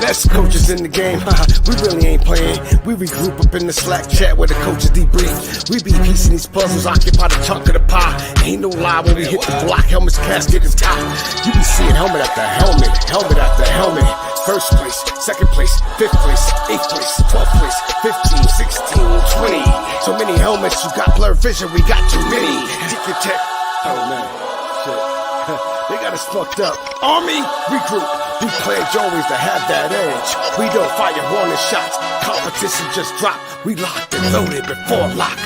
Best coaches in the game, we really ain't playing. We regroup up in the Slack chat where the coaches debrief. We be piecing these puzzles, occupy the chunk of the pie. Ain't no lie when we hit the block, helmets, casket, and top. You be seeing helmet after helmet, helmet after helmet. First place, second place, fifth place, eighth place, 12th place, 15, 16, 20. So many helmets, you got blurred vision, we got too many. Get your tech. Oh man, shit. They got us fucked up. Army, regroup. We pledge always to have that edge. We don't fire warning shots. Competition just dropped. We locked and loaded before lock.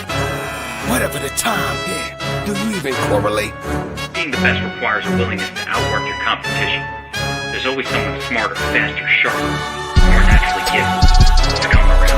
Whatever the time, yeah. Do you even correlate? Being the best requires a willingness to outwork your competition. There's always someone smarter, faster, sharper, more naturally gifted to come around.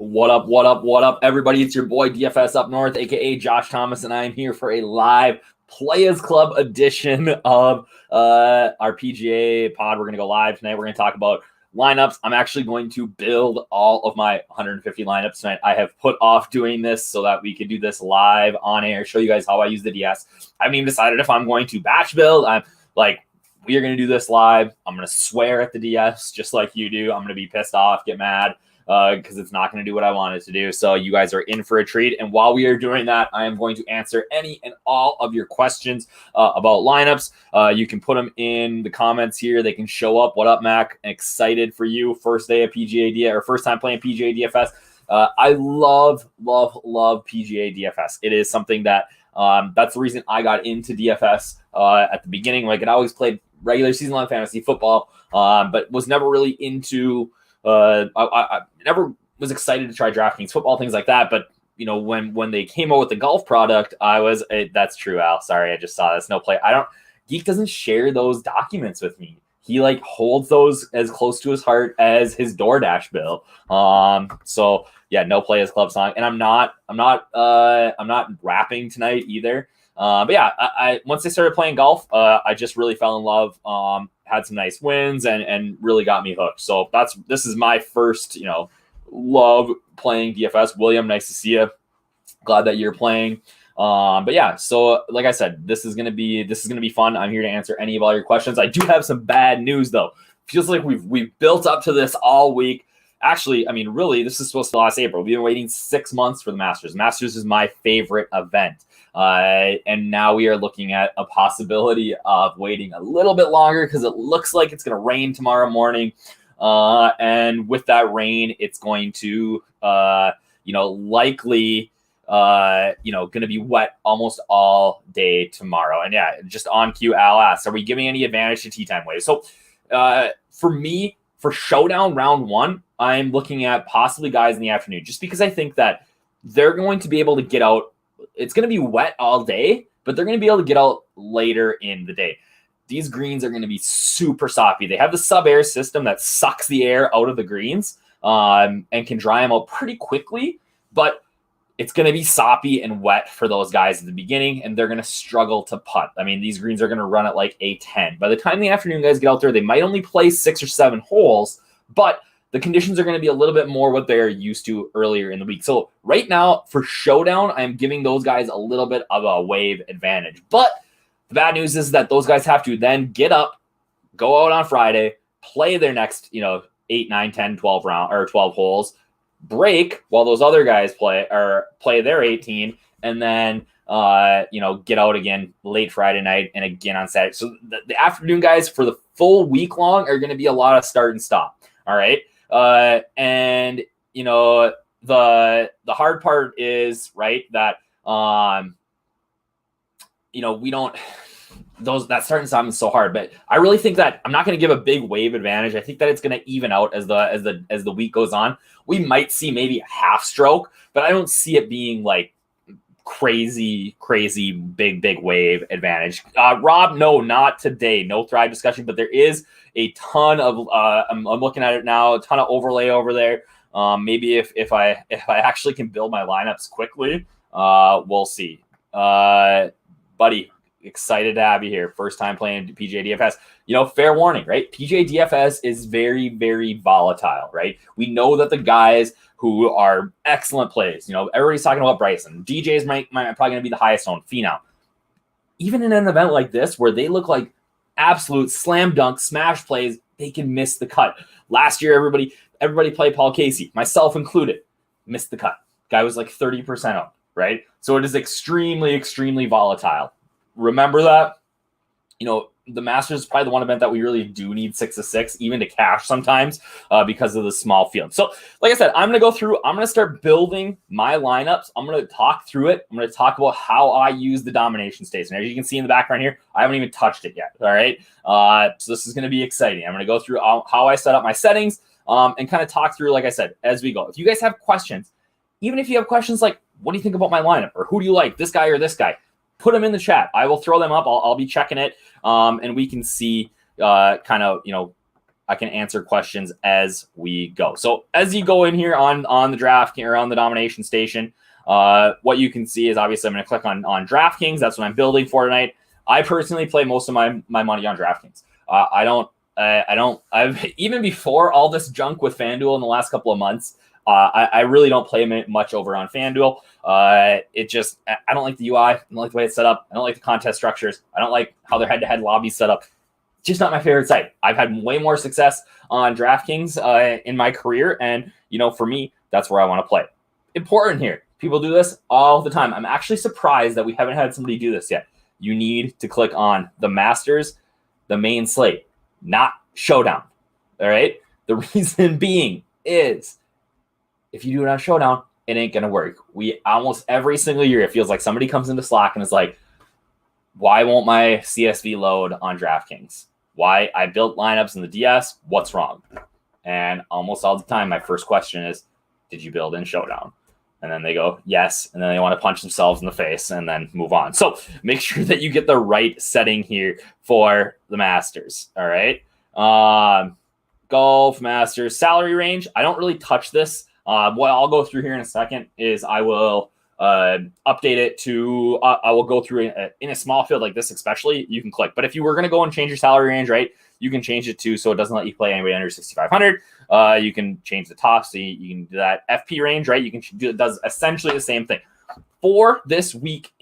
What up, everybody? It's your boy DFS Up North, aka Josh Thomas, and I am here for a live Playas Club edition of our PGA pod. We're going to go live tonight. We're going to talk about lineups. I'm actually going to build all of my 150 lineups tonight. I have put off doing this so that we could do this live on air, show you guys how I use the DS. I haven't even decided if I'm going to batch build. I'm like, we are going to do this live. I'm going to swear at the DS just like you do. I'm going to be pissed off, get mad, because it's not going to do what I want it to do. So you guys are in for a treat. And while we are doing that, I am going to answer any and all of your questions about lineups. You can put them in the comments here. They can show up. What up, Mac? Excited for you. First day of PGA DFS, or first time playing PGA DFS. I love PGA DFS. It is something that that's the reason I got into DFS at the beginning. Like, I always played regular season long fantasy football, but was never really into I never was excited to try DraftKings football, things like that. But, you know, when they came out with the golf product, that's true, Al. Sorry, I just saw this. No play. Geek doesn't share those documents with me. He like holds those as close to his heart as his DoorDash bill. So yeah, no play as club song. And I'm not rapping tonight either. But yeah, I once I started playing golf, I just really fell in love. Had some nice wins and really got me hooked. So this is my first, love playing DFS. William, nice to see you. Glad that you're playing. But yeah, so like I said, this is gonna be fun. I'm here to answer any of all your questions. I do have some bad news though. Feels like we've built up to this all week. Actually, I mean, really, this is supposed to last April. We've been waiting 6 months for the Masters. Masters is my favorite event. And now we are looking at a possibility of waiting a little bit longer because it looks like it's going to rain tomorrow morning. And with that rain, it's going to, likely, going to be wet almost all day tomorrow. And yeah, just on cue, Al asks, are we giving any advantage to tee time waves? So for me, for Showdown round 1, I'm looking at possibly guys in the afternoon, just because I think that they're going to be able to get out. It's going to be wet all day, but they're going to be able to get out later in the day. These greens are going to be super soppy. They have the sub-air system that sucks the air out of the greens and can dry them out pretty quickly, but it's going to be soppy and wet for those guys at the beginning, and they're going to struggle to putt. I mean, these greens are going to run at like a 10. By the time the afternoon guys get out there, they might only play 6 or 7 holes, but the conditions are going to be a little bit more what they're used to earlier in the week. So right now for Showdown, I'm giving those guys a little bit of a wave advantage. But the bad news is that those guys have to then get up, go out on Friday, play their next, 8, 9, 10, 12 round or 12 holes, break while those other guys play their 18, and then get out again late Friday night and again on Saturday. So the afternoon guys for the full week long are going to be a lot of start and stop. All right. And the hard part is, right, that we don't, that starting stop is so hard, but I really think that I'm not going to give a big wave advantage. I think that it's going to even out as the week goes on. We might see maybe a half stroke, but I don't see it being like crazy big wave advantage. Rob, no, not today. No Thrive discussion, but there is a ton of I'm looking at it now, a ton of overlay over there. Maybe if I actually can build my lineups quickly, we'll see. Buddy, excited to have you here. First time playing PGA DFS. You know, fair warning, right? PGA DFS is very, very volatile, right? We know that the guys who are excellent plays, you know, everybody's talking about Bryson. DJ's probably going to be the highest owned phenom. Even in an event like this where they look like absolute slam dunk smash plays, they can miss the cut. Last year, everybody played Paul Casey, myself included, missed the cut. Guy was like 30% up, right? So it is extremely, extremely volatile. Remember that. You know, the Masters is probably the one event that we really do need 6 of 6, even to cash sometimes because of the small field. So, like I said, I'm going to go through. I'm going to start building my lineups. I'm going to talk through it. I'm going to talk about how I use the Domination Station. As you can see in the background here, I haven't even touched it yet. All right. So this is going to be exciting. I'm going to go through how I set up my settings and kind of talk through, like I said, as we go. If you guys have questions, even if you have questions like, what do you think about my lineup? Or who do you like, this guy or this guy? Put them in the chat. I will throw them up. I'll be checking it. And we can see kind of, you know, I can answer questions as we go. So as you go in here on the draft or on the Domination Station, what you can see is obviously I'm going to click on DraftKings. That's what I'm building for tonight. I personally play most of my money on DraftKings. I've even before all this junk with FanDuel in the last couple of months, I really don't play much over on FanDuel. I don't like the UI. I don't like the way it's set up. I don't like the contest structures. I don't like how their head-to-head lobby's set up. Just not my favorite site. I've had way more success on DraftKings in my career. And, you know, for me, that's where I want to play. Important here. People do this all the time. I'm actually surprised that we haven't had somebody do this yet. You need to click on the Masters, the main slate, not Showdown. All right? The reason being is if you do it on Showdown, it ain't going to work. We almost every single year, it feels like somebody comes into Slack and is like, why won't my CSV load on DraftKings? Why? I built lineups in the DS. What's wrong? And almost all the time, my first question is, did you build in Showdown? And then they go, yes. And then they want to punch themselves in the face and then move on. So make sure that you get the right setting here for the Masters. All right. Golf Masters salary range. I don't really touch this. What I'll go through here in a second is I will update it to, I will go through in a small field like this, especially you can click. But if you were going to go and change your salary range, right, you can change it to, so it doesn't let you play anybody under 6,500. You can change the top. So you can do that FP range, right? You can do, it does essentially the same thing for this week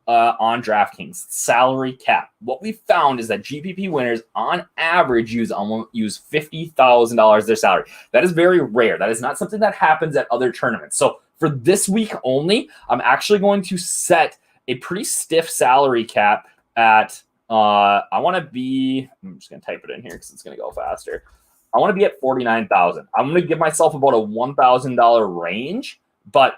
on DraftKings salary cap. What we found is that GPP winners on average use $50,000 of their salary. That is very rare. That is not something that happens at other tournaments. So for this week only, I'm actually going to set a pretty stiff salary cap at, I'm just going to type it in here because it's going to go faster. I want to be at 49,000. I'm going to give myself about a $1,000 range, but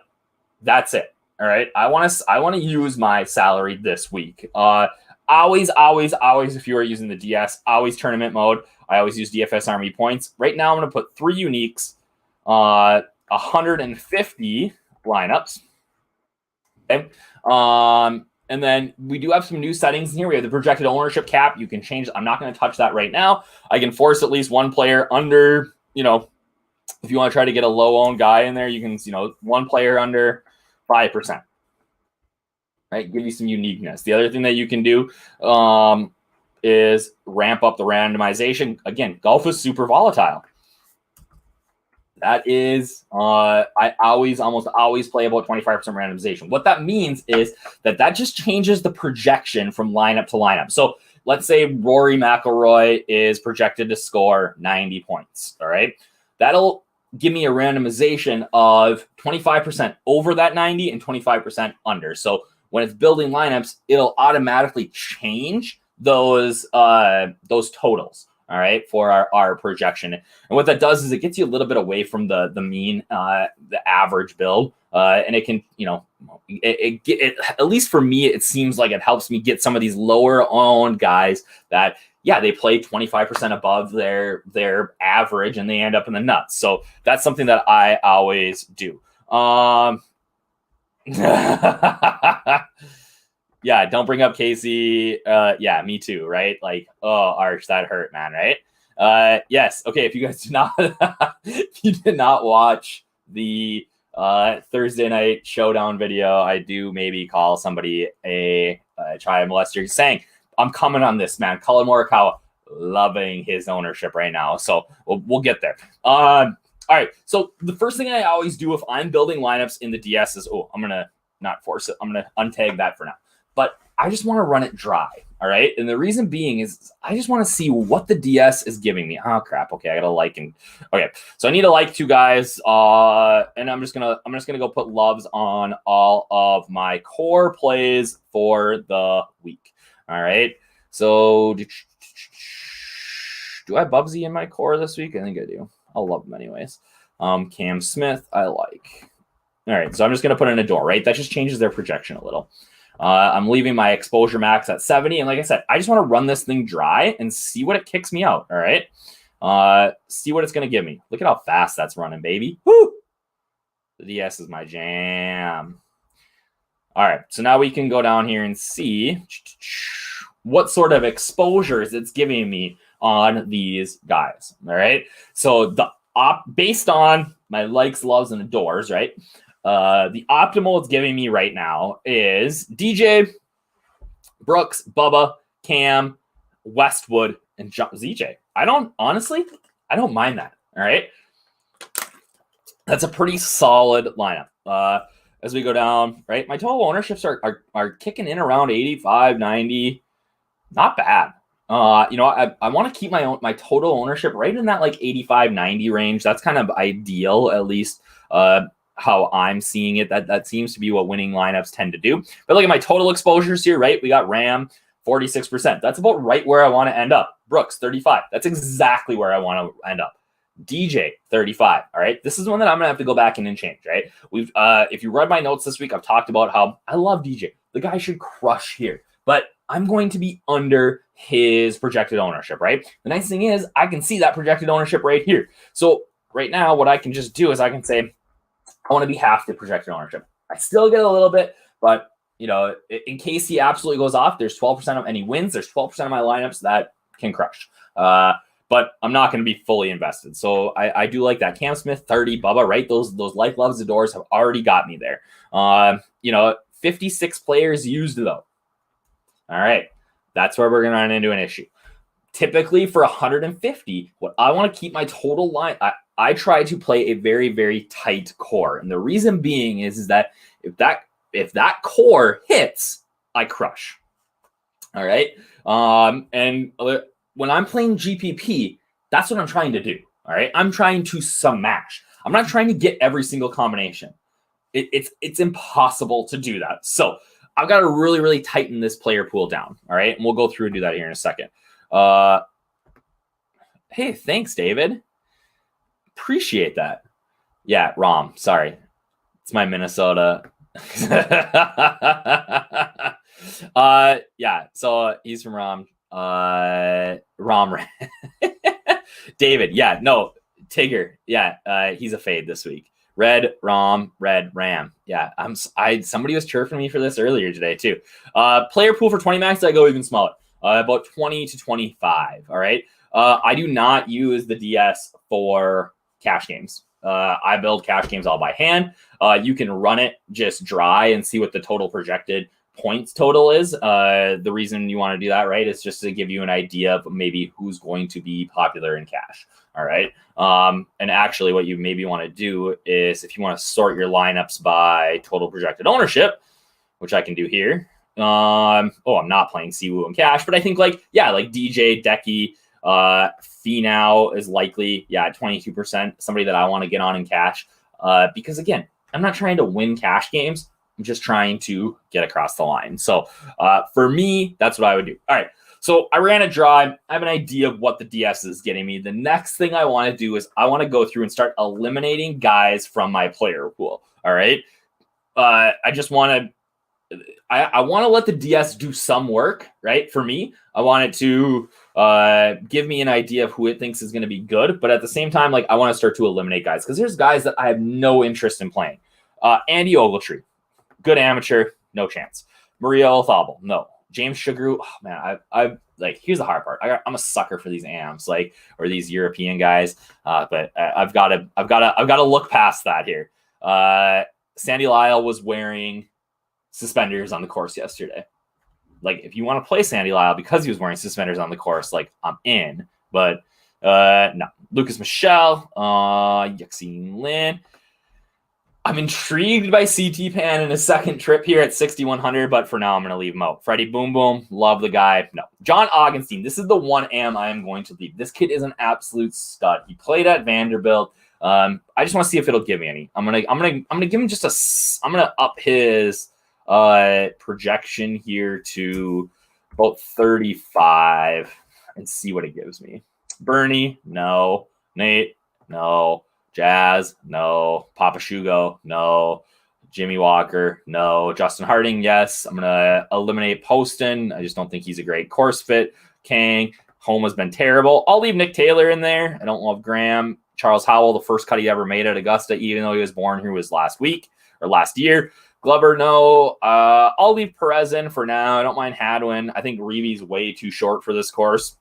that's it. All right. I want to use my salary this week. Always, if you are using the DS, always tournament mode. I always use DFS Army points. Right now, I'm going to put 3 uniques, 150 lineups. Okay. And then we do have some new settings in here. We have the projected ownership cap. You can change. I'm not going to touch that right now. I can force at least one player under, you know, if you want to try to get a low owned guy in there, you can, you know, one player under 5%, right? Give you some uniqueness. The other thing that you can do is ramp up the randomization. Again, golf is super volatile. That is, I almost always play about 25% randomization. What that means is that just changes the projection from lineup to lineup. So let's say Rory McIlroy is projected to score 90 points. All right. That'll give me a randomization of 25% over that 90 and 25% under. So when it's building lineups, it'll automatically change those totals. All right, for our projection. And what that does is it gets you a little bit away from the mean, the average build. And it can, you know, it at least for me, it seems like it helps me get some of these lower owned guys that, yeah, they play 25% above their average and they end up in the nuts. So that's something that I always do. Yeah, don't bring up Casey. Yeah, me too, right? Like, oh, Arch, that hurt, man, right? Yes. Okay, if you guys did not watch the Thursday night showdown video, I do maybe call somebody a Chai Molester saying, I'm coming on this, man. Colin Morikawa, loving his ownership right now. So we'll get there. All right. So the first thing I always do if I'm building lineups in the DS is, I'm going to not force it. I'm going to untag that for now. But I just want to run it dry. All right. And the reason being is I just want to see what the DS is giving me. Oh, crap. Okay. I got to like. Okay. So I need to like 2 guys. And I'm just going to go put loves on all of my core plays for the week. All right. So do I have Bubsy in my core this week? I think I do. I'll love them anyways. Cam Smith, I like. All right, so I'm just going to put in a door, right? That just changes their projection a little. I'm leaving my exposure max at 70. And like I said, I just want to run this thing dry and see what it kicks me out, all right? See what it's going to give me. Look at how fast that's running, baby. Woo! The DS is my jam. All right, so now we can go down here and see what sort of exposures it's giving me on these guys, all right? So based on my likes, loves, and adores, right? The optimal it's giving me right now is DJ, Brooks, Bubba, Cam, Westwood, and ZJ. I don't mind that, all right? That's a pretty solid lineup. As we go down, right? My total ownerships are kicking in around 85, 90. Not bad. I want to keep my total ownership right in that like 85, 90 range. That's kind of ideal, at least how I'm seeing it. That seems to be what winning lineups tend to do. But look at my total exposures here, right? We got Ram, 46%. That's about right where I want to end up. Brooks, 35. That's exactly where I want to end up. DJ, 35. All right. This is one that I'm going to have to go back in and change, right? If you read my notes this week, I've talked about how I love DJ. The guy should crush here, but I'm going to be under his projected ownership, right? The nice thing is I can see that projected ownership right here. So right now, what I can just do is I can say, I want to be half the projected ownership. I still get a little bit, but in case he absolutely goes off, there's 12% of any wins. There's 12% of my lineups that can crush. But I'm not going to be fully invested. So I do like that. Cam Smith, 30, Bubba, right? Those like, loves, adores have already got me there. 56 players used though. All right. That's where we're going to run into an issue. Typically for 150, what I want to keep my total line, I try to play a very, very tight core. And the reason being is that if that core hits, I crush. All right. And when I'm playing GPP, that's what I'm trying to do. All right. I'm trying to smash. I'm not trying to get every single combination. It's impossible to do that. So I've got to really, really tighten this player pool down. All right. And we'll go through and do that here in a second. Hey, thanks, David. Appreciate that. Yeah, Rom. Sorry. It's my Minnesota. Yeah. So he's from Rom. Rom. David. Yeah. No. Tigger. Yeah. He's a fade this week. Red, Rom, Red, Ram. Yeah, somebody was chirping me for this earlier today too. Player pool for 20 max, I go even smaller, about 20 to 25. All right. I do not use the DS for cash games. I build cash games all by hand. You can run it just dry and see what the total projected points total is. The reason you want to do that, right, is just to give you an idea of maybe who's going to be popular in cash. All right. And actually what you maybe want to do is if you want to sort your lineups by total projected ownership, which I can do here. I'm not playing Siwoo in cash, but I think like DJ, Decky, Finau is likely, 22%, somebody that I want to get on in cash. Because again, I'm not trying to win cash games. I'm just trying to get across the line. So for me, that's what I would do. All right. So I ran it dry. I have an idea of what the DS is getting me. The next thing I want to do is I want to go through and start eliminating guys from my player pool. All right. I want to let the DS do some work, right? For me, I want it to give me an idea of who it thinks is going to be good. But at the same time, like I want to start to eliminate guys because there's guys that I have no interest in playing. Andy Ogletree, good amateur, no chance. Maria Olthable, no. James Sugaru, oh man, I like. Here's the hard part. I'm a sucker for these AMs, like or these European guys. But I've got to look past that here. Sandy Lyle was wearing suspenders on the course yesterday. like if you want to play Sandy Lyle because he was wearing suspenders on the course, like I'm in. But no, Lucas Michelle, Yaxine Lin. I'm intrigued by CT Pan in his second trip here at 6,100, but for now I'm going to leave him out. Freddie Boom Boom, love the guy. No, John Augenstein. This is the one I am going to leave. This kid is an absolute stud. He played at Vanderbilt. I just want to see if it'll give me any. I'm gonna give him just I'm gonna up his projection here to about 35 and see what it gives me. Bernie, no. Nate, no. Jazz, no. Papa Shugo, no. Jimmy Walker, no. Justin Harding, yes. I'm going to eliminate Poston. I just don't think he's a great course fit. Kang, home has been terrible. I'll leave Nick Taylor in there. I don't love Graham. Charles Howell, the first cut he ever made at Augusta, even though he was born here was last year. Glover, no. I'll leave Perez in for now. I don't mind Hadwin. I think Reevy's way too short for this course.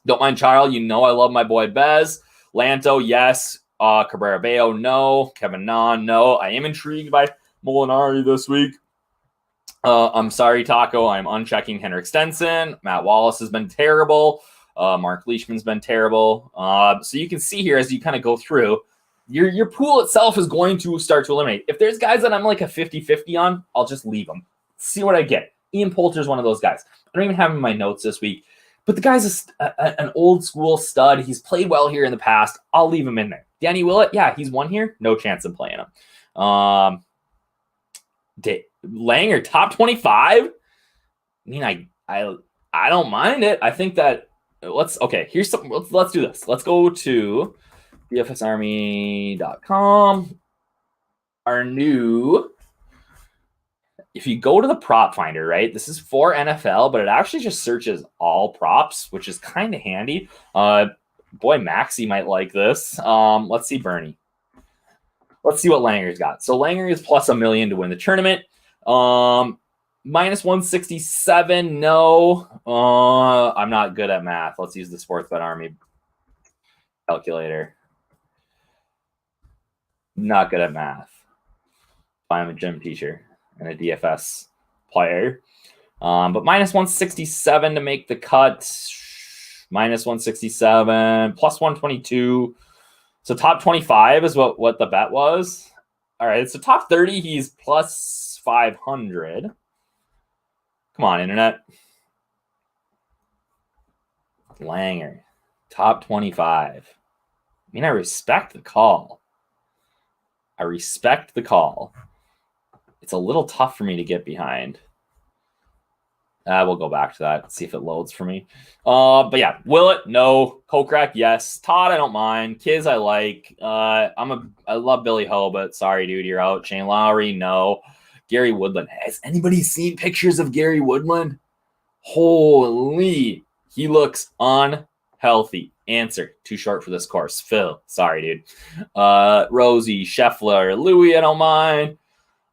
Don't mind Charles. You know I love my boy Bez. Lanto, yes. Cabrera Bello, no. Kevin Na, no. I am intrigued by Molinari this week. I'm sorry, Taco. I'm unchecking Henrik Stenson. Matt Wallace has been terrible. Mark Leishman's been terrible. So you can see here as you kind of go through, your pool itself is going to start to eliminate. If there's guys that I'm like a 50-50 on, I'll just leave them. See what I get. Ian Poulter's one of those guys. I don't even have him in my notes this week. But the guy's an old school stud. He's played well here in the past. I'll leave him in there. Danny Willett, yeah, he's won here. No chance of playing him. Langer, top 25. I mean, I don't mind it. I think that let's do this. Let's go to DFSArmy.com. Our new. If you go to the prop finder, right, this is for NFL, but it actually just searches all props, which is kind of handy. Boy, Maxie might like this. Let's see Bernie. Let's see what Langer's got. So Langer is plus $1 million to win the tournament. Minus 167, no. I'm not good at math. Let's use the Sportsbet Army calculator. Not good at math. I'm a gym teacher and a DFS player. But minus 167 to make the cut. Minus 167, plus 122. So top 25 is what the bet was. All right, so top 30, he's plus 500. Come on, internet. Langer, top 25. I mean, I respect the call. It's a little tough for me to get behind. We'll go back to that, see if it loads for me. But yeah, Willett, no. Kokrak, yes. Todd, I don't mind. Kiz, I like. I love Billy Ho, but sorry, dude, you're out. Shane Lowry, no. Gary Woodland. Has anybody seen pictures of Gary Woodland? Holy, he looks unhealthy. Answer, too short for this course. Phil, sorry, dude. Rosie, Scheffler, Louis, I don't mind.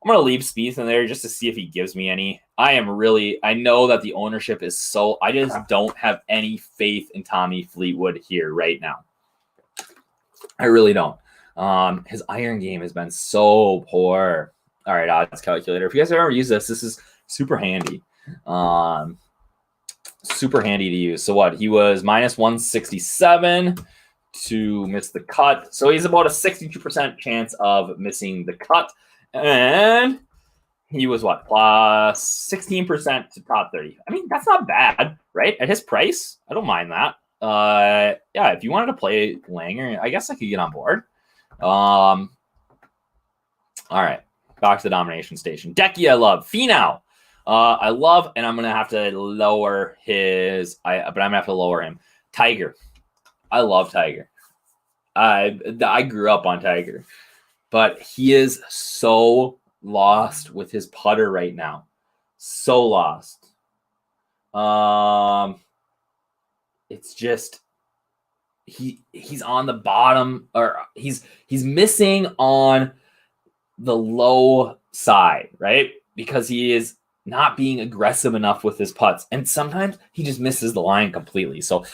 I'm going to leave Spieth in there just to see if he gives me any. I know that the ownership is so, I just don't have any faith in Tommy Fleetwood here right now. I really don't. His iron game has been so poor. All right, odds calculator. If you guys have ever used this is super handy. Super handy to use. So what? He was minus 167 to miss the cut. So he's about a 62% chance of missing the cut. And he was what? Plus 16% to top 30. I mean, that's not bad, right? At his price, I don't mind that. Yeah, if you wanted to play Langer, I guess I could get on board. All right, back to the Domination Station. Decky, I love. Finau, I love, and I'm gonna have to lower his. But I'm gonna have to lower him. Tiger, I love Tiger. I grew up on Tiger, but he is so lost with his putter right now. So lost. It's just he's on the bottom, or he's missing on the low side, right? Because he is not being aggressive enough with his putts, and sometimes he just misses the line completely. So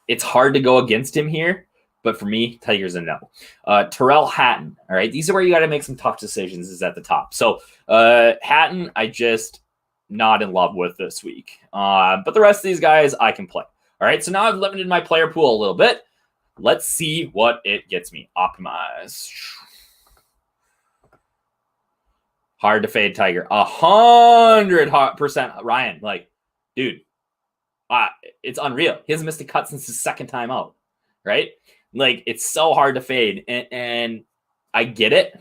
it's hard to go against him here. But for me, Tiger's a no. Terrell Hatton. All right. These are where you got to make some tough decisions, is at the top. So Hatton, I just not in love with this week. But the rest of these guys I can play. All right, so now I've limited my player pool a little bit. Let's see what it gets me. Optimize. Hard to fade Tiger. 100%. Ryan, like, dude, it's unreal. He hasn't missed a cut since his second time out, right? Like, it's so hard to fade, and I get it.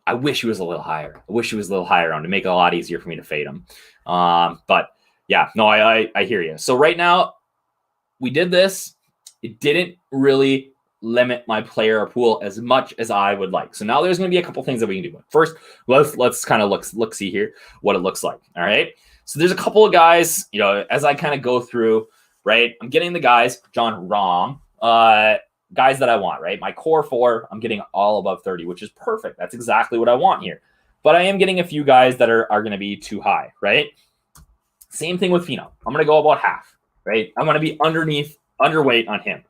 I wish he was a little higher. I wish he was a little higher on to make it a lot easier for me to fade him. But yeah, no, I hear you. So right now, we did this. It didn't really limit my player pool as much as I would like. So now there's going to be a couple things that we can do. First, let's kind of look see here what it looks like. All right. So there's a couple of guys, you know, as I kind of go through, right? I'm getting the guys, John Rahm, guys that I want, right? My core 4, I'm getting all above 30, which is perfect. That's exactly what I want here. But I am getting a few guys that are going to be too high, right? Same thing with Finau. I'm going to go about half, right? I'm going to be underweight on him.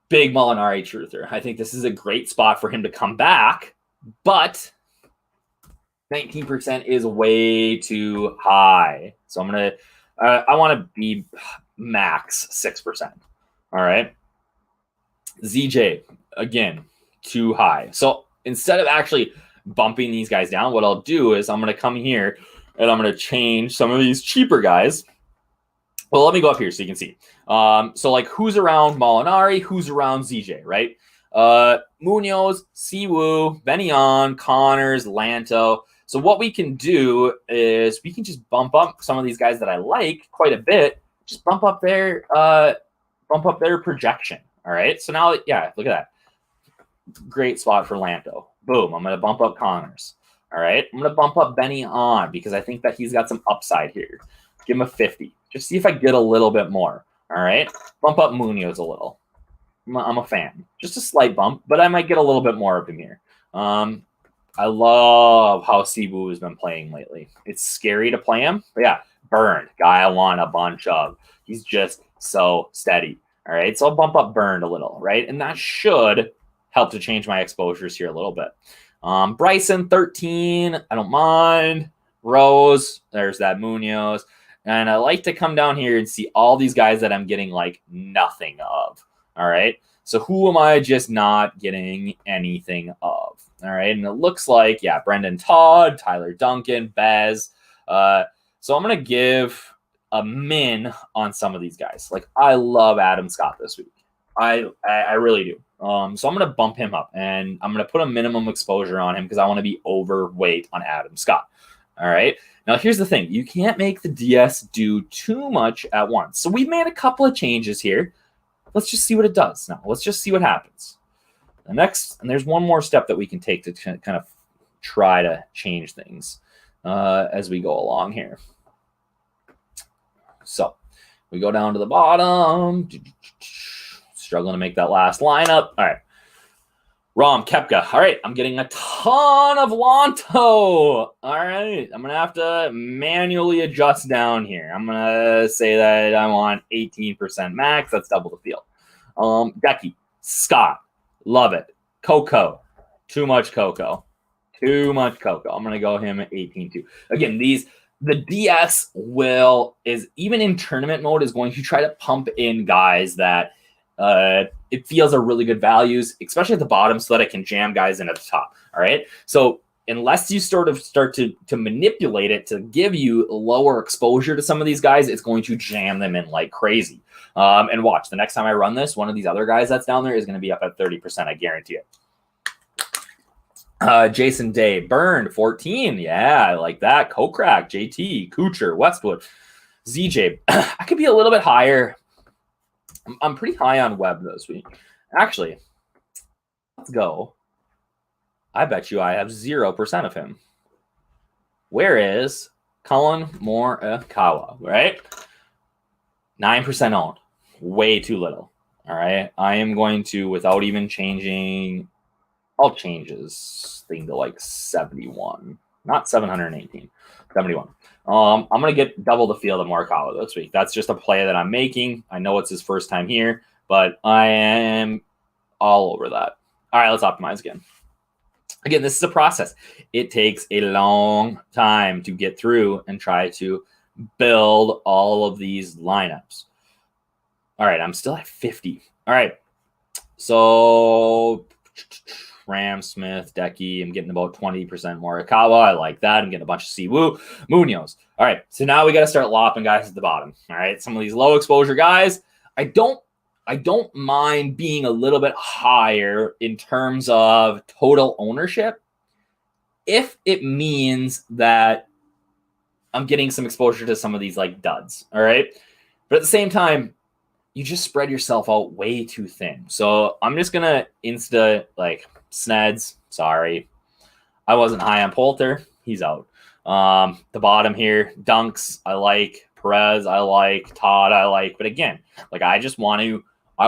Big Molinari truther. I think this is a great spot for him to come back, but 19% is way too high. So I'm going to, I want to be max 6%. All right. ZJ, again, too high. So instead of actually bumping these guys down, what I'll do is I'm going to come here and I'm going to change some of these cheaper guys. Well, let me go up here so you can see. So like who's around Molinari, who's around ZJ, right? Munoz, Siwoo, Benyon, Connors, Lanto. So what we can do is we can just bump up some of these guys that I like quite a bit. Just bump up their projection. All right. So now, yeah, look at that. Great spot for Lanto. Boom. I'm going to bump up Connors. All right. I'm going to bump up Benyon because I think that he's got some upside here. Give him a 50. Just see if I get a little bit more. All right. Bump up Munoz a little. I'm a fan. Just a slight bump, but I might get a little bit more of him here. I love how Siwoo has been playing lately. It's scary to play him, but yeah, Burned. Guy I want a bunch of. He's just so steady. All right. So I'll bump up Burned a little, right? And that should help to change my exposures here a little bit. Bryson, 13. I don't mind. Rose. There's that Munoz. And I like to come down here and see all these guys that I'm getting like nothing of. All right. So who am I just not getting anything of? All right. And it looks like, yeah, Brendan Todd, Tyler Duncan, Bez. So I'm going to give a min on some of these guys. Like I love Adam Scott this week. I really do. So I'm going to bump him up and I'm going to put a minimum exposure on him because I want to be overweight on Adam Scott. All right. Now, here's the thing. You can't make the DS do too much at once. So we've made a couple of changes here. Let's just see what it does. Now, let's just see what happens. The next, and there's one more step that we can take to kind of try to change things as we go along here. So we go down to the bottom. Struggling to make that last lineup. All right. Rom, Koepka. All right, I'm getting a ton of Lanto. All right, I'm going to have to manually adjust down here. I'm going to say that I want 18% max. That's double the field. Becky, Scott, love it. Coco, too much Coco. Too much Coco. I'm going to go him at 18-2. Again, the DS is even in tournament mode is going to try to pump in guys that it feels are really good values, especially at the bottom, so that I can jam guys in at the top. All right. So unless you sort of start to manipulate it to give you lower exposure to some of these guys, it's going to jam them in like crazy. And watch, the next time I run this, one of these other guys that's down there is going to be up at 30%. I guarantee it. Jason Day, Burned, 14. Yeah, I like that. Kokrak, JT, Kuchar, Westwood, ZJ. I could be a little bit higher. I'm pretty high on Webb this week. Actually, let's go. I bet you I have 0% of him. Where is Colin Morikawa, right? 9% owned. Way too little. All right. I am going to, without even changing, I'll change his thing to like 71. Not 718. 71. I'm going to get double the field of Morikawa this week. That's just a play that I'm making. I know it's his first time here, but I am all over that. All right, let's optimize again. Again, this is a process. It takes a long time to get through and try to build all of these lineups. All right, I'm still at 50. All right, so Ram, Smith, Decky, I'm getting about 20% Morikawa. I like that. I'm getting a bunch of Siwoo, Munoz. All right, so now we got to start lopping guys at the bottom. All right, some of these low exposure guys, I don't mind being a little bit higher in terms of total ownership if it means that I'm getting some exposure to some of these like duds. All right, but at the same time, you just spread yourself out way too thin. So I'm just gonna like Sneds. Sorry, I wasn't high on Poulter. He's out. The bottom here, Dunks, I like. Perez, I like. Todd, I like. But again, like I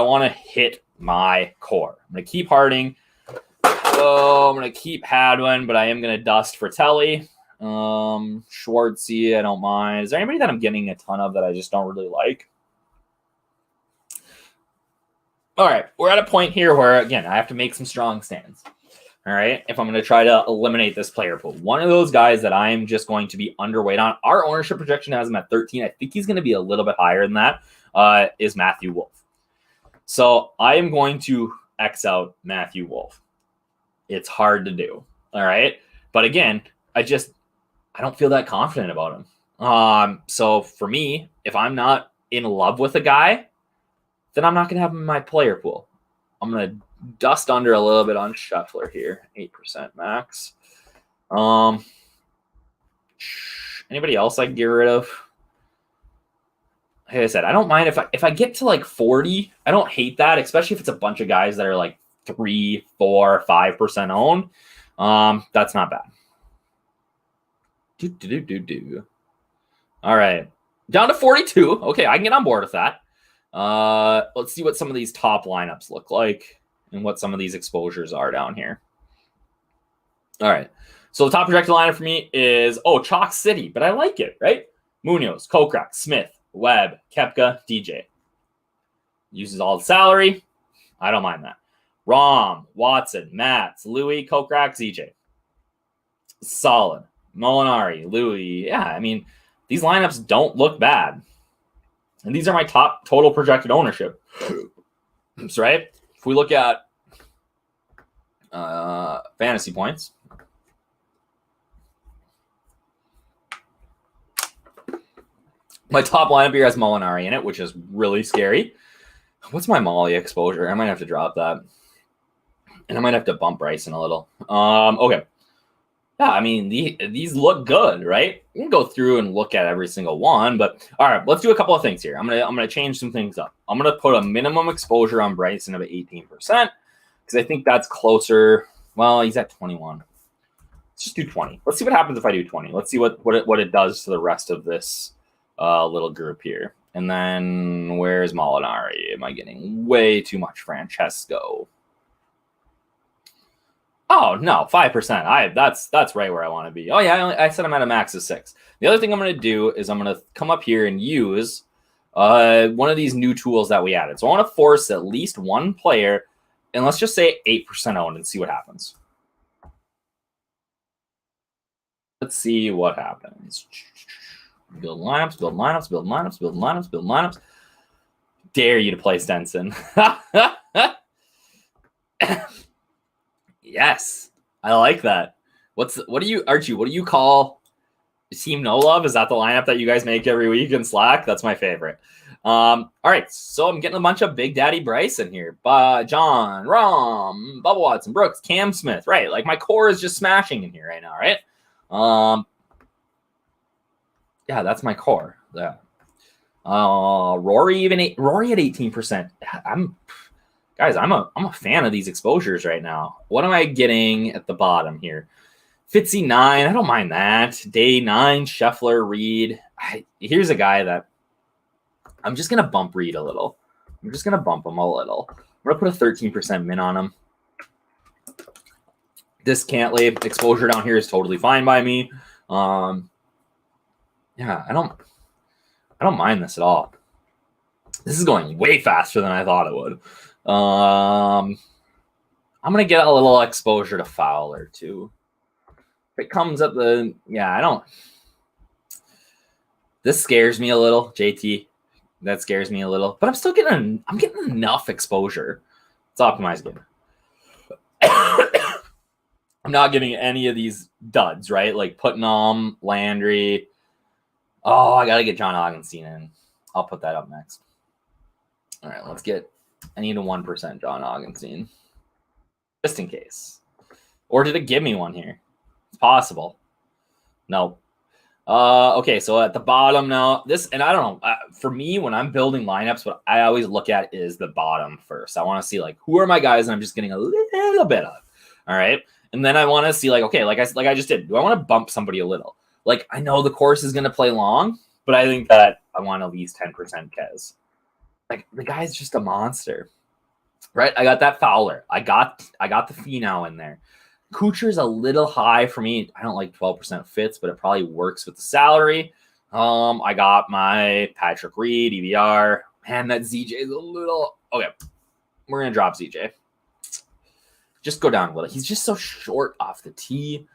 want to hit my core. I'm gonna keep Harding. Oh, I'm gonna keep Hadwin, but I am gonna dust for Telly. Schwartzy, I don't mind. Is there anybody that I'm getting a ton of that I just don't really like? All right, we're at a point here where, again, I have to make some strong stands. All right, if I'm going to try to eliminate this player pool. One of those guys that I'm just going to be underweight on, our ownership projection has him at 13. I think he's going to be a little bit higher than that, is Matthew Wolff. So I am going to X out Matthew Wolff. It's hard to do, all right? But again, I don't feel that confident about him. So for me, if I'm not in love with a guy, then I'm not going to have him in my player pool. I'm going to dust under a little bit on Scheffler here, 8% max. Anybody else I can get rid of? Like I said, I don't mind if I get to like 40. I don't hate that, especially if it's a bunch of guys that are like 3, 4, 5% owned. That's not bad. All right, down to 42. Okay, I can get on board with that. Let's see what some of these top lineups look like and what some of these exposures are down here. All right. So the top projected lineup for me is, Chalk City, but I like it, right? Munoz, Kokrak, Smith, Webb, Koepka, DJ. Uses all the salary. I don't mind that. Rahm, Watson, Matz, Louis, Kokrak, ZJ. Solid. Molinari, Louis. Yeah, I mean, these lineups don't look bad. And these are my top total projected ownership. That's right. If we look at fantasy points, my top lineup here has Molinari in it, which is really scary. What's my Molly exposure? I might have to drop that. And I might have to bump Bryson a little. Okay. Yeah, I mean, these look good, right? You can go through and look at every single one, but all right, let's do a couple of things here. I'm gonna change some things up. I'm gonna put a minimum exposure on Bryson of 18% because I think that's closer. Well, he's at 21. Let's just do 20. Let's see what happens if I do 20. Let's see what it does to the rest of this little group here. And then where's Molinari? Am I getting way too much Francesco? Oh, no, 5%. That's right where I want to be. Oh, yeah, I said I'm at a max of 6. The other thing I'm going to do is I'm going to come up here and use one of these new tools that we added. So I want to force at least one player, and let's just say 8% owned and see what happens. Let's see what happens. Build lineups, build lineups, build lineups, build lineups, build lineups. Dare you to play Stenson. Yes, I like that. What do you call Team No Love? Is that the lineup that you guys make every week in Slack? That's my favorite. All right, so I'm getting a bunch of Big Daddy Bryson here. John, Rahm, Bubba Watson, Brooks, Cam Smith, right? Like my core is just smashing in here right now, right? Yeah, that's my core. Yeah. Rory at 18%. Guys, I'm a fan of these exposures right now. What am I getting at the bottom here? Fitzy 9, I don't mind that. Day 9, Scheffler, Reed. Here's a guy that I'm just gonna bump Reed a little. I'm just gonna bump him a little. I'm gonna put a 13% min on him. This Cantley exposure down here is totally fine by me. Yeah, I don't mind this at all. This is going way faster than I thought it would. I'm going to get a little exposure to Fowler too. If it comes up I don't. This scares me a little, JT. That scares me a little, but I'm still getting enough exposure. It's optimized game. I'm not getting any of these duds, right? Like Putnam, Landry. Oh, I got to get John Augenstein in. I'll put that up next. All right, I need a 1% John Augenstein. Just in case. Or did it give me one here? It's possible. No. Okay, so at the bottom now, and I don't know, for me, when I'm building lineups, what I always look at is the bottom first. I want to see, like, who are my guys I'm just getting a little bit of, all right? And then I want to see, like, okay, like I just did, do I want to bump somebody a little? Like, I know the course is going to play long, but I think that I want at least 10% Kez. Like, the guy's just a monster, right? I got that Fowler. I got the Finau in there. Kuchar's a little high for me. I don't like 12% fits, but it probably works with the salary. I got my Patrick Reed, EVR. Man, that ZJ is a little... Okay, we're going to drop ZJ. Just go down a little. He's just so short off the tee.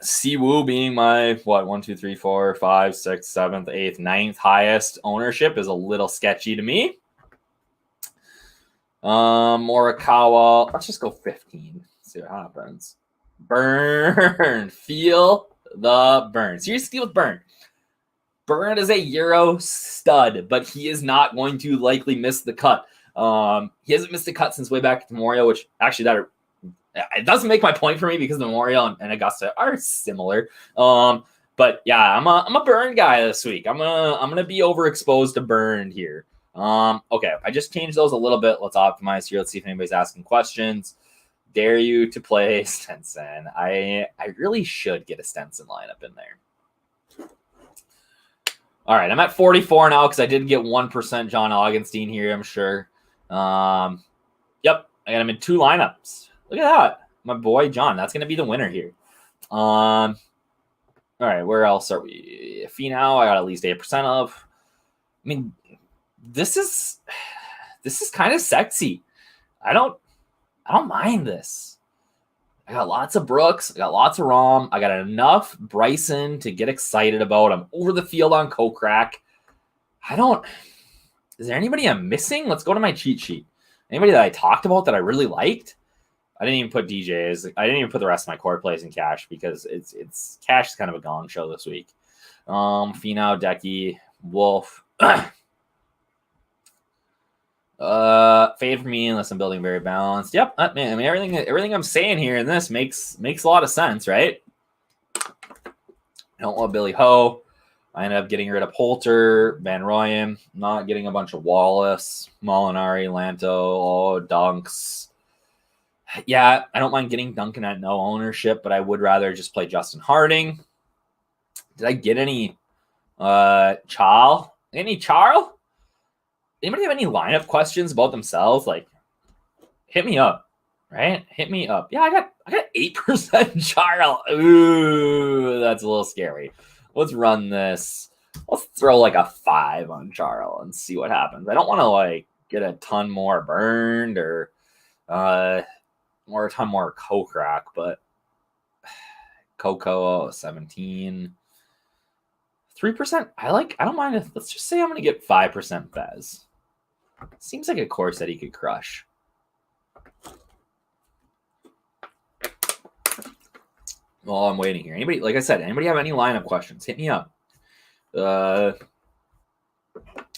Siwoo being my, 1, 2, 3, 4, 5, 6, 7th, 8th, 9th highest ownership is a little sketchy to me. Morikawa, let's just go 15. See what happens. Burn. Feel the burn. Seriously, with Burn. Burn is a Euro stud, but he is not going to likely miss the cut. He hasn't missed a cut since way back at Memorial, which actually it doesn't make my point for me because Memorial and Augusta are similar. But yeah, I'm a Burn guy this week. I'm gonna be overexposed to Burn here. Okay, I just changed those a little bit. Let's optimize here. Let's see if anybody's asking questions. Dare you to play Stenson? I really should get a Stenson lineup in there. All right, I'm at 44 now because I did get 1% John Augenstein here, I'm sure. Yep, I got him in 2 lineups. Look at that. My boy John. That's going to be the winner here. All right, where else are we? Finau, I got at least 8% of. I mean, this is kind of sexy. I don't mind this. I got lots of Brooks. I got lots of Rahm. I got enough Bryson to get excited about. I'm over the field on Kokrak. Is there anybody I'm missing? Let's go to my cheat sheet. Anybody that I talked about that I really liked? I didn't even put DJs. I didn't even put the rest of my core plays in cash because it's cash is kind of a gong show this week. Finau, Decky, Wolf. Fade for me unless I'm building very balanced. Yep, man. I mean, everything I'm saying here in this makes a lot of sense, right? I don't love Billy Ho. I ended up getting rid of Poulter, Van Rooyen, not getting a bunch of Wallace, Molinari, Lanto, Dunks. Yeah, I don't mind getting Duncan at no ownership, but I would rather just play Justin Harding. Did I get any Charl? Any Charl? Anybody have any lineup questions about themselves? Like, hit me up, right? Hit me up. Yeah, I got 8% Charl. Ooh, that's a little scary. Let's run this. Let's throw like a 5 on Charl and see what happens. I don't want to like get a ton more burned or a ton more Kokrak, but Coco 17. 3%. I don't mind if let's just say I'm gonna get 5% Fez. Seems like a course that he could crush. Well, I'm waiting here. Anybody, like I said, anybody have any lineup questions? Hit me up.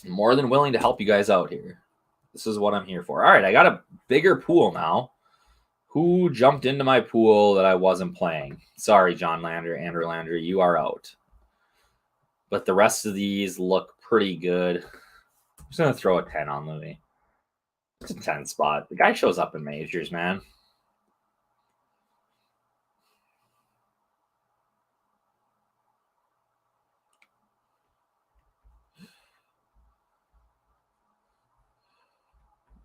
More than willing to help you guys out here. This is what I'm here for. All right, I got a bigger pool now. Who jumped into my pool that I wasn't playing? Sorry, Andrew Landry, you are out. But the rest of these look pretty good. I'm just going to throw a 10 on Louis. It's a 10 spot. The guy shows up in majors, man.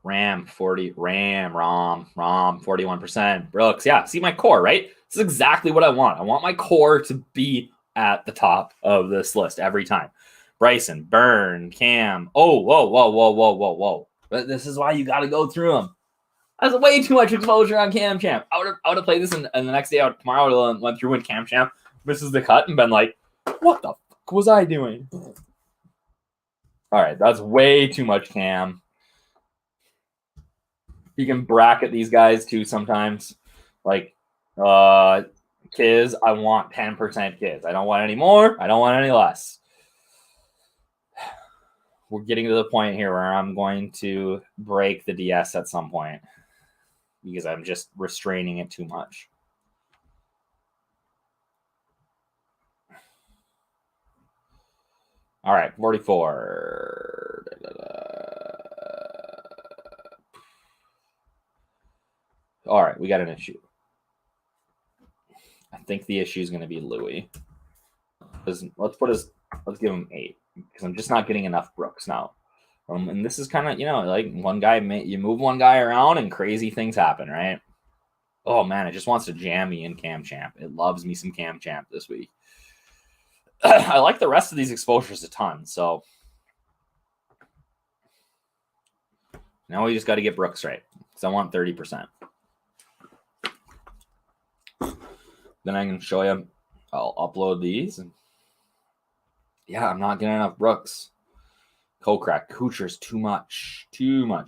Rom, 41%. Brooks, yeah, see my core, right? This is exactly what I want. I want my core to be at the top of this list every time. Bryson, Burn, Cam. Oh, whoa. But this is why you got to go through them. That's way too much exposure on Cam Champ. I would have played this, and the next day, tomorrow, I would have went through with Cam Champ, misses the cut, and been like, what the fuck was I doing? All right, that's way too much Cam. You can bracket these guys too sometimes. Like, Kiz, I want 10% Kiz. I don't want any more. I don't want any less. We're getting to the point here where I'm going to break the DS at some point because I'm just restraining it too much. All right, 44. All right, we got an issue. I think the issue is going to be Louis. Let's give him 8 because I'm just not getting enough Brooks now. And this is kind of, like one guy, you move one guy around and crazy things happen, right? Oh man, it just wants to jam me in Cam Champ. It loves me some Cam Champ this week. I like the rest of these exposures a ton. So now we just got to get Brooks right because I want 30%. Then I can show you. I'll upload these. And yeah, I'm not getting enough Brooks. Kokrak, Kucher's too much.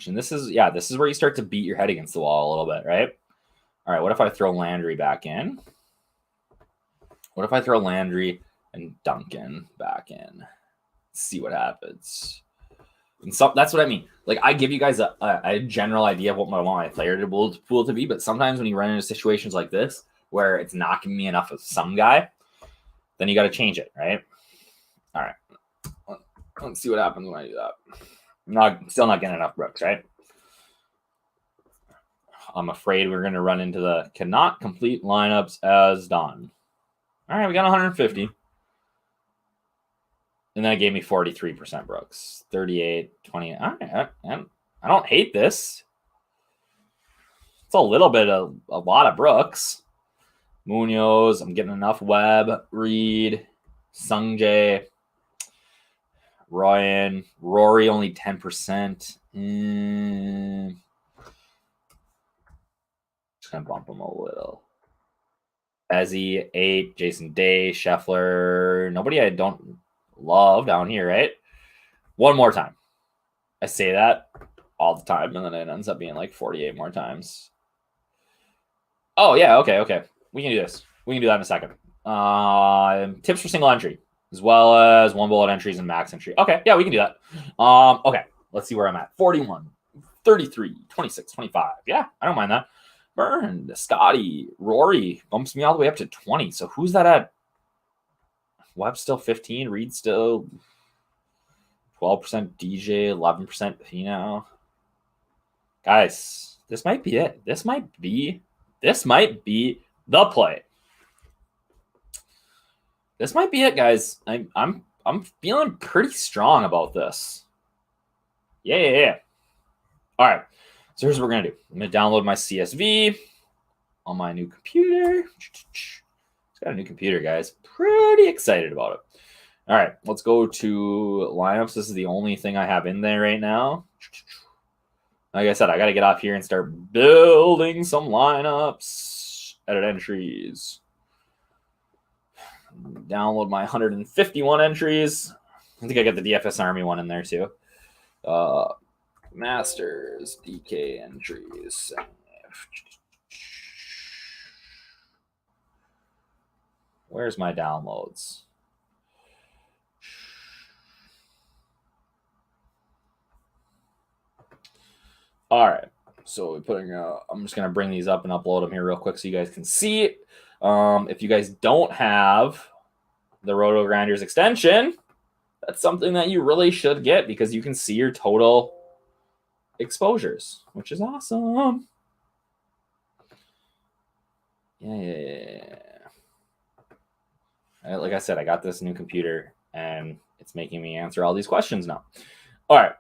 And this is where you start to beat your head against the wall a little bit, right? All right, what if I throw Landry back in? What if I throw Landry and Duncan back in? See what happens. And so that's what I mean. Like, I give you guys a general idea of what I want my player pool to be, but sometimes when you run into situations like this, where it's not giving me enough of some guy, then you got to change it, right? All right. Let's see what happens when I do that. Still not getting enough Brooks, right? I'm afraid we're going to run into the cannot complete lineups as done. All right, we got 150. And then it gave me 43% Brooks. 38, 20. All right, I don't hate this. It's a little bit of a lot of Brooks. Munoz, I'm getting enough Webb, Reed, Sungjae, Ryan, Rory only 10%. Just gonna bump him a little. Ezzy 8, Jason Day, Scheffler. Nobody I don't love down here, right? One more time. I say that all the time, and then it ends up being like 48 more times. Oh yeah, okay. We can do this. We can do that in a second. Tips for single entry, as well as one bullet entries and max entry. Okay, yeah, we can do that. Okay, let's see where I'm at. 41, 33, 26, 25. Yeah, I don't mind that. Burn, Scotty, Rory bumps me all the way up to 20. So who's that at? Webb still 15, Reed still 12%, DJ 11% Pino. Guys, this might be it. This might be the play. This might be it, guys. I'm feeling pretty strong about this. Yeah. All right. So here's what we're gonna do. I'm gonna download my CSV on my new computer. It's got a new computer, guys. Pretty excited about it. All right, let's go to lineups. This is the only thing I have in there right now. Like I said, I got to get off here and start building some lineups. Edit entries. Download my 151 entries. I think I got the DFS Army one in there too. Masters, DK entries. Where's my downloads? All right. So we're putting. I'm just gonna bring these up and upload them here real quick so you guys can see it. If you guys don't have the Roto Grinders extension, that's something that you really should get because you can see your total exposures, which is awesome. Yeah. Like I said, I got this new computer and it's making me answer all these questions now. All right.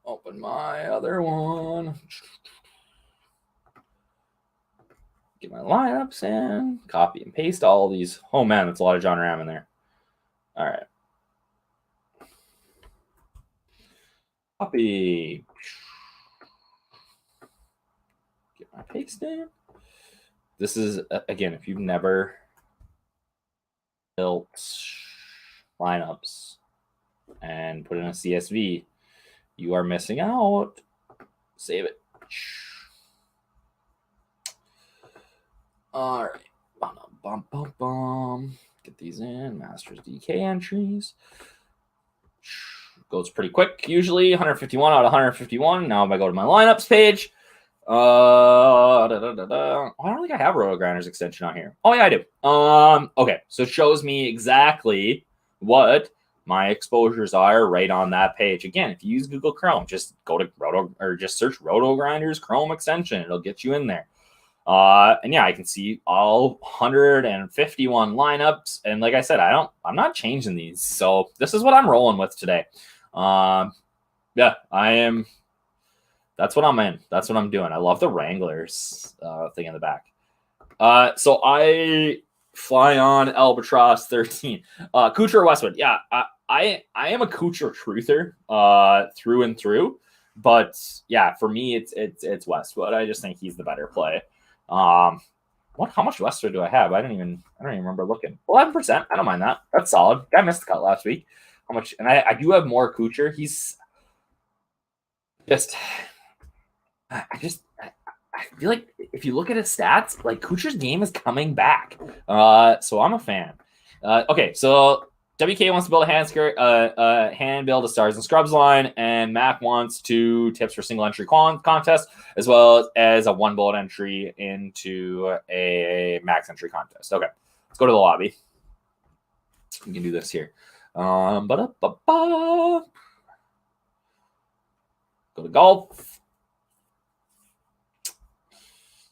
Open my other one. Get my lineups in. Copy and paste all of these. Oh man, that's a lot of John Ram in there. All right. Copy. paste in. This is, again, if you've never built lineups and put in a CSV, you are missing out. Save it. All right. Bum, bum, bum. Get these in. Masters DK entries. Goes pretty quick, usually 151 out of 151. Now if I go to my lineups page, I don't think I have Roto Grinders extension on here. Oh yeah, I do. Okay, so it shows me exactly what my exposures are right on that page. Again, if you use Google Chrome, just go to Roto or just search Roto Grinders Chrome extension. It'll get you in there. And yeah, I can see all 151 lineups. And like I said, I'm not changing these. So this is what I'm rolling with today. Yeah, I am. That's what I'm in. That's what I'm doing. I love the Wranglers thing in the back. So I fly on Albatross 13. Kuchar or Westwood. Yeah, I am a Kuchar truther through and through. But yeah, for me, it's Westwood. I just think he's the better play. How much Westwood do I have? I don't even remember looking. 11%. I don't mind that. That's solid. I missed the cut last week. How much? And I do have more Kuchar. He's just, I feel like if you look at his stats, like Kuchar's game is coming back. So I'm a fan. Okay, so WK wants to build a hand build a Stars and Scrubs line, and Mac wants 2 tips for single entry contest, as well as a 1 bullet entry into a max entry contest. Okay, let's go to the lobby. We can do this here. Go to golf.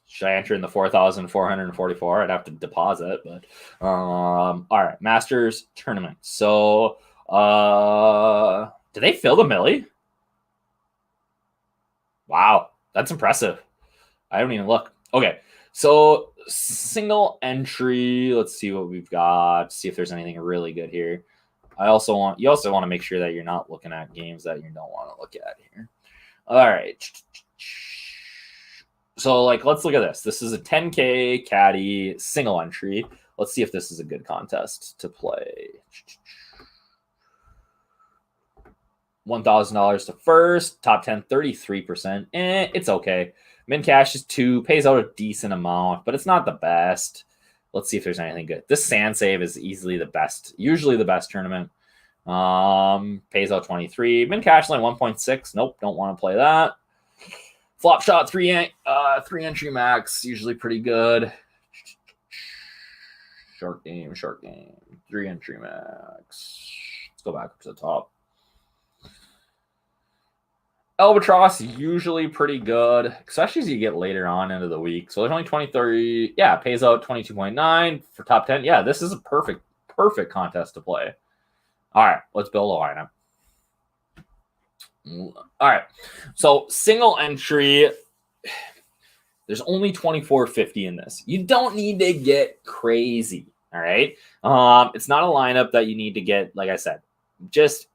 Should I enter in the 4,444? I'd have to deposit, but all right. Masters tournament. So did they fill the millie? Wow, that's impressive. I don't even look. Okay, so single entry. Let's see what we've got. See if there's anything really good here. You also want to make sure that you're not looking at games that you don't want to look at here. All right. So, let's look at this. This is a 10K caddy single entry. Let's see if this is a good contest to play. $1,000 to first. Top 10, 33%. It's okay. Min cash is 2. Pays out a decent amount, but it's not the best. Let's see if there's anything good. This sand save is easily the best. Usually the best tournament. Pays out 23. Min cash line 1.6. Nope, don't want to play that. Flop shot 3 entry max, usually pretty good. Short game, 3 entry max. Let's go back up to the top. Albatross, usually pretty good, especially as you get later on into the week. So there's only 23. Yeah, pays out 22.9 for top 10. Yeah, this is a perfect contest to play. All right, let's build a lineup. All right, so single entry, there's only 2450 in this. You don't need to get crazy, all right? It's not a lineup that you need to get, like I said, just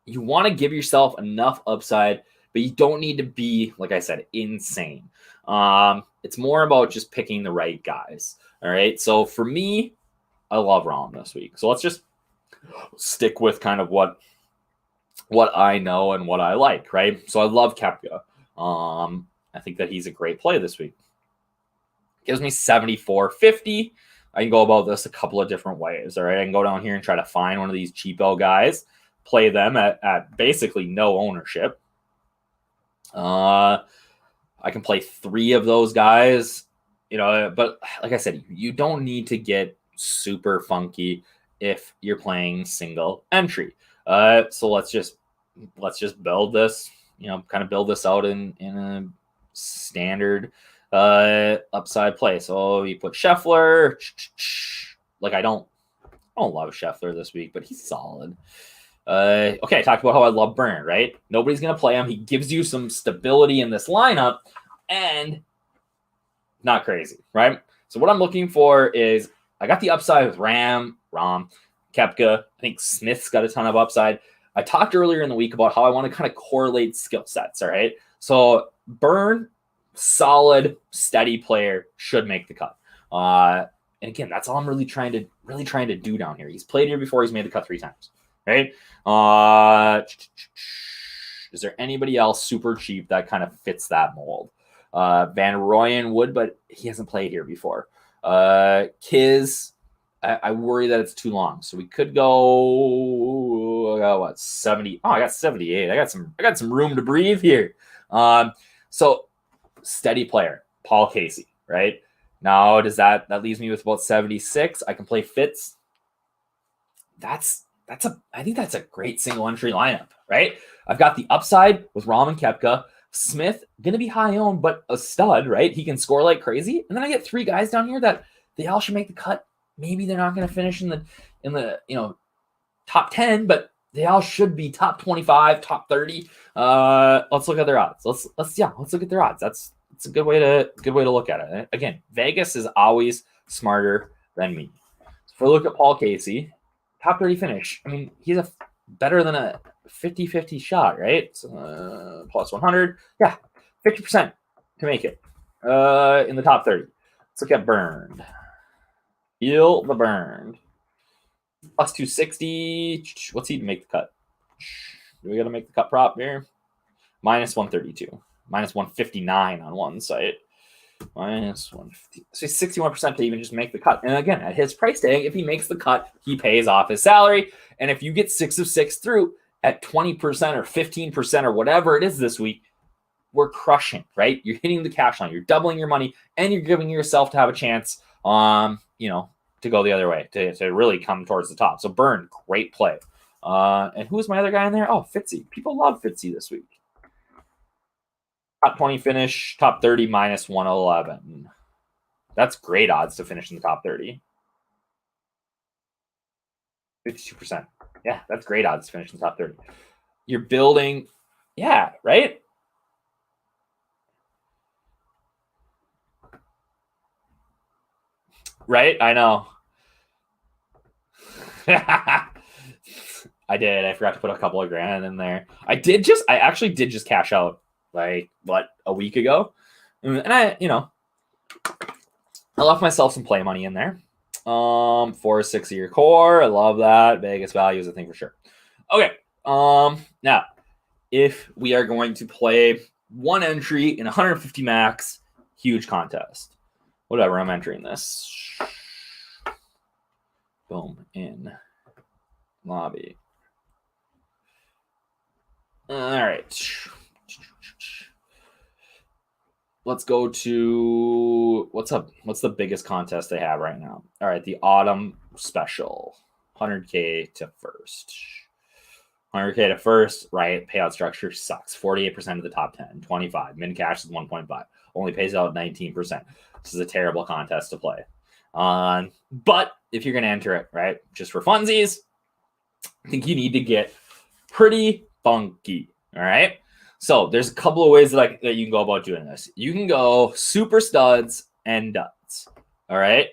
you want to give yourself enough upside, but you don't need to be, like I said, insane. It's more about just picking the right guys, all right? So for me, I love Rahm this week. So let's just stick with kind of what I know and what I like, right? So I love Koepka. I think that he's a great play this week. Gives me 74.50. I can go about this a couple of different ways, all right? I can go down here and try to find one of these cheapo guys, play them at basically no ownership. I can play 3 of those guys, but like I said, you don't need to get super funky if you're playing single entry. So let's just build this, kind of build this out in a standard upside play. So you put Scheffler. I don't love Scheffler this week, but he's solid. Okay, I talked about how I love Byrne, right? Nobody's gonna play him. He gives you some stability in this lineup and not crazy, right? So what I'm looking for is I got the upside with Rahm, Koepka. I think Smith's got a ton of upside. I talked earlier in the week about how I want to kind of correlate skill sets, all right? So Byrne, solid, steady player should make the cut. And again, that's all I'm really trying to do down here. He's played here before. He's made the cut 3 times, right? Is there anybody else super cheap that kind of fits that mold? Van Rooyen would, but he hasn't played here before. Kiz, I worry that it's too long. So we could go 70. Oh, I got 78. I got some room to breathe here. So steady player, Paul Casey, right? Now that leaves me with about 76. I can play Fitz. I think that's a great single entry lineup, right? I've got the upside with Rahm and Koepka. Smith, gonna be high owned, but a stud, right? He can score like crazy. And then I get 3 guys down here that they all should make the cut. Maybe they're not gonna finish in the top 10, but they all should be top 25, top 30. Let's look at their odds. Let's look at their odds. It's a good way to look at it. Again, Vegas is always smarter than me. So if we look at Paul Casey, top 30 finish. I mean, he's better than a 50-50 shot, right? So, plus 100. Yeah, 50% to make it in the top 30. Let's look at Burned. Feel the Burned. Plus 260. What's he to make the cut? Do we got to make the cut prop here? Minus 132. Minus 159 on one site. Minus 150. So 61% to even just make the cut. And again, at his price tag, if he makes the cut, he pays off his salary. And if you get 6 of 6 through at 20% or 15% or whatever it is this week, we're crushing, right? You're hitting the cash line. You're doubling your money, and you're giving yourself to have a chance, to go the other way, to really come towards the top. So Burn, great play. And who was my other guy in there? Oh, Fitzy. People love Fitzy this week. Top 20 finish, top 30 minus 111. That's great odds to finish in the top 30. 52%. Yeah, that's great odds to finish in the top 30. You're building, yeah, right? Right? I know. I did. I forgot to put a couple of grand in there. I actually did just cash out a week ago. And I left myself some play money in there. 4 or 6 year core. I love that. Vegas value is a thing for sure. Okay. Now, if we are going to play one entry in 150 max, huge contest. Whatever, I'm entering this. Boom, in lobby. All right. Let's go to what's the biggest contest they have right now? All right, the autumn special, 100K to first. 100K to first, right? Payout structure sucks. 48% of the top 10, 25. Min cash is 1.5. Only pays out 19%. This is a terrible contest to play. But if you're going to enter it, right, just for funsies, I think you need to get pretty funky. All right. So there's a couple of ways that you can go about doing this. You can go super studs and duds. All right.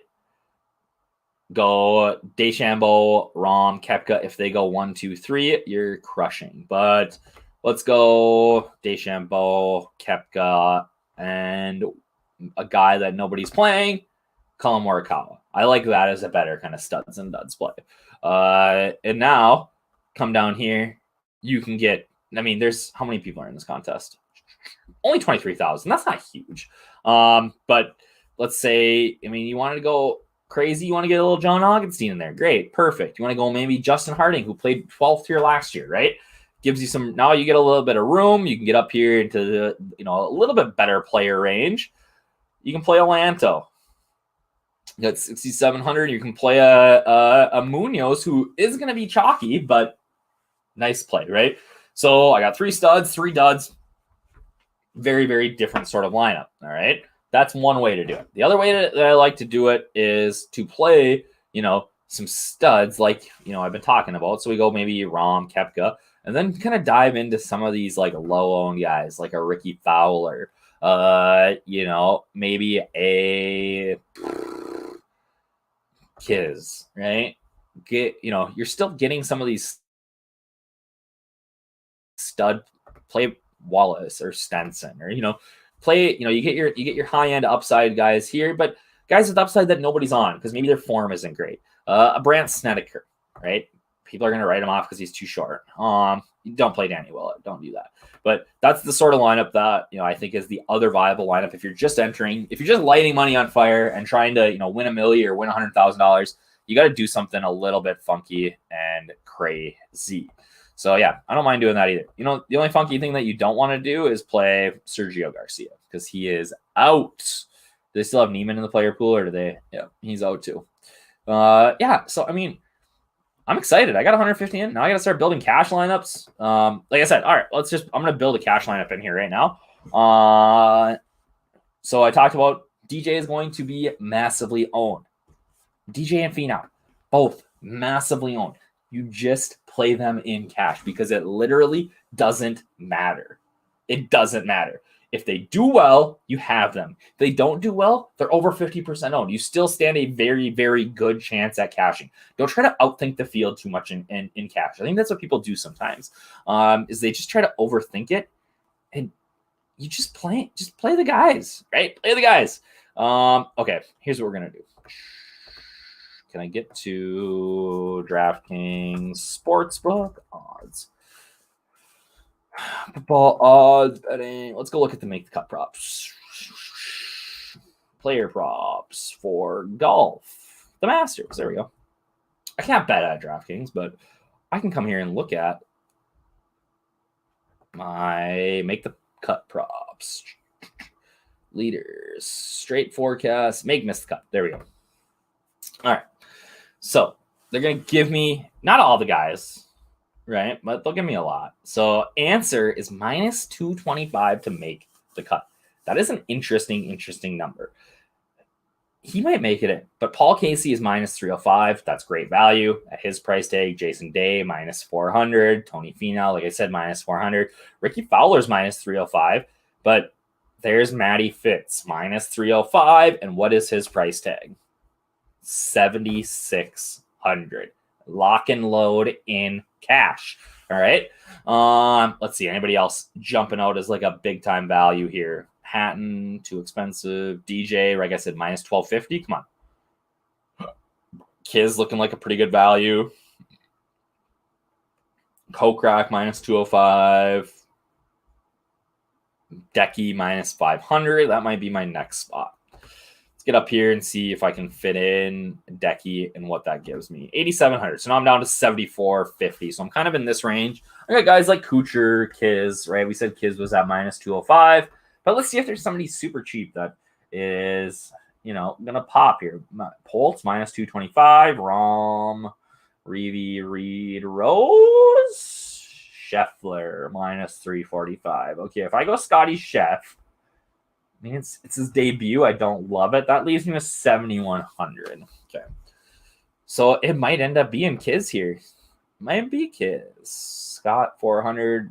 Go DeChambeau, Rahm, Koepka. If they go 1, 2, 3, you're crushing. But let's go DeChambeau, Koepka, and a guy that nobody's playing, Colin Morikawa. I like that as a better kind of studs and duds play. And now come down here. You can get, there's how many people are in this contest? Only 23,000. That's not huge. But let's say, you wanted to go crazy. You want to get a little John Augenstein in there. Great. Perfect. You want to go maybe Justin Harding, who played 12th here last year, right? Gives you some, now you get a little bit of room. You can get up here into the, a little bit better player range. You can play a Lanto. You got 6,700. You can play a Munoz, who is going to be chalky, but nice play, right? So I got 3 studs, 3 duds. Very, very different sort of lineup. All right. That's one way to do it. The other way that I like to do it is to play, some studs like, I've been talking about. So we go maybe Rahm, Koepka, and then kind of dive into some of these like low-owned guys, like a Ricky Fowler, maybe a Kiz, right? You're still getting some of these stud play Wallace or Stenson or, play, you get your high end upside guys here, but guys with upside that nobody's on because maybe their form isn't great. A Brandt Snedeker, right? People are going to write him off because he's too short. Don't play Danny Willett. Don't do that. But that's the sort of lineup that, I think is the other viable lineup. If you're just lighting money on fire and trying to, win $1 million or win $100,000, you got to do something a little bit funky and crazy. So yeah, I don't mind doing that either. The only funky thing that you don't want to do is play Sergio Garcia because he is out. Do they still have Neiman in the player pool or do they? Yeah, he's out too. Yeah. So, I'm excited. I got 150 in. Now I got to start building cash lineups. Like I said, all right, I'm going to build a cash lineup in here right now. So I talked about DJ is going to be massively owned. DJ and Finau, both massively owned. You just play them in cash because it literally doesn't matter. It doesn't matter. If they do well, you have them. If they don't do well, they're over 50% owned. You still stand a very, very good chance at cashing. Don't try to outthink the field too much in cash. I think that's what people do sometimes, is they just try to overthink it, and you just play the guys, right? Play the guys. Okay, here's what we're going to do. Can I get to DraftKings Sportsbook odds? Football odds betting. Let's go look at the make the cut props. Player props for golf. The Masters. There we go. I can't bet at DraftKings, but I can come here and look at my make the cut props. Leaders. Straight forecast. Make miss the cut. There we go. All right. So they're going to give me not all the guys, right? But they'll give me a lot. So answer is minus 225 to make the cut. That is an interesting number. He might make it in, but Paul Casey is minus 305. That's great value at his price tag. Jason Day, minus 400. Tony Finau, like I said, minus 400. Ricky Fowler's minus 305. But there's Matty Fitz, minus 305. And what is his price tag? 7,600. Lock and load in cash. All right. Let's see. Anybody else jumping out as like a big time value here? Hatton, too expensive. DJ, like I said, minus 1,250. Come on. Kiz looking like a pretty good value. Kokrak minus 205. Decky minus 500. That might be my next spot. Let's get up here and see if I can fit in Decky and what that gives me. 8,700. So now I'm down to 7,450. So I'm kind of in this range. I got guys like Kuchar, Kiz, right? We said Kiz was at minus 205. But let's see if there's somebody super cheap that is, going to pop here. Poltz, minus 225. Rom, Reeve, Reed, Rose, Scheffler, minus 345. Okay, if I go Scotty Scheff, it's his debut. I don't love it. That leaves me with 7,100. Okay. So it might end up being Kiz here. Might be Kiz. Scott, 400.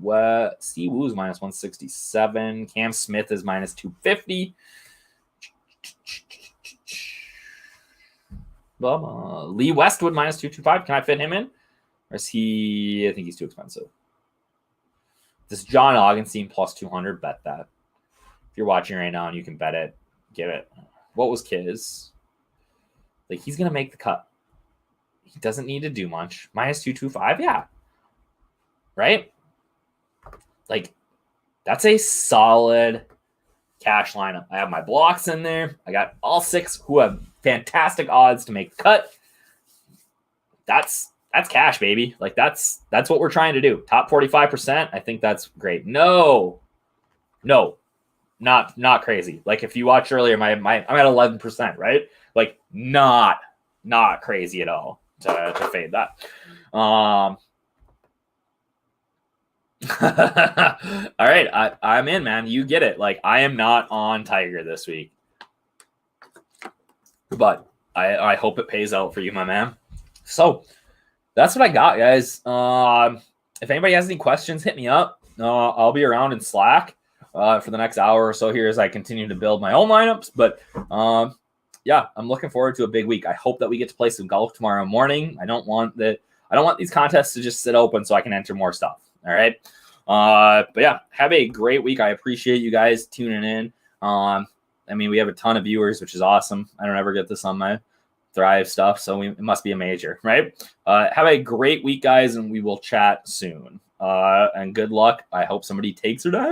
Steve Woo's minus 167. Cam Smith is minus 250. Lee Westwood, minus 225. Can I fit him in? Or is he... I think he's too expensive. This John Augenstein plus 200. Bet that. If you're watching right now and you can bet it, give it. What was Kiz? Like, he's going to make the cut. He doesn't need to do much. Minus 225, yeah. Right? Like, that's a solid cash lineup. I have my blocks in there. I got all 6 who have fantastic odds to make the cut. That's cash, baby. Like, that's what we're trying to do. Top 45%. I think that's great. No, not crazy. Like, if you watched earlier, I'm at 11%, right? Like, not crazy at all to fade that. All right, I'm in, man. You get it. Like, I am not on Tiger this week, but I hope it pays out for you, my man. So that's what I got, guys. If anybody has any questions, hit me up. I'll be around in Slack for the next hour or so here as I continue to build my own lineups. But yeah, I'm looking forward to a big week. I hope that we get to play some golf tomorrow morning. I don't want these contests to just sit open so I can enter more stuff. All right. But yeah, have a great week. I appreciate you guys tuning in. I mean, we have a ton of viewers, which is awesome. I don't ever get this on my Thrive stuff, so it must be a major, right? Have a great week, guys, and we will chat soon. And good luck. I hope somebody takes her down.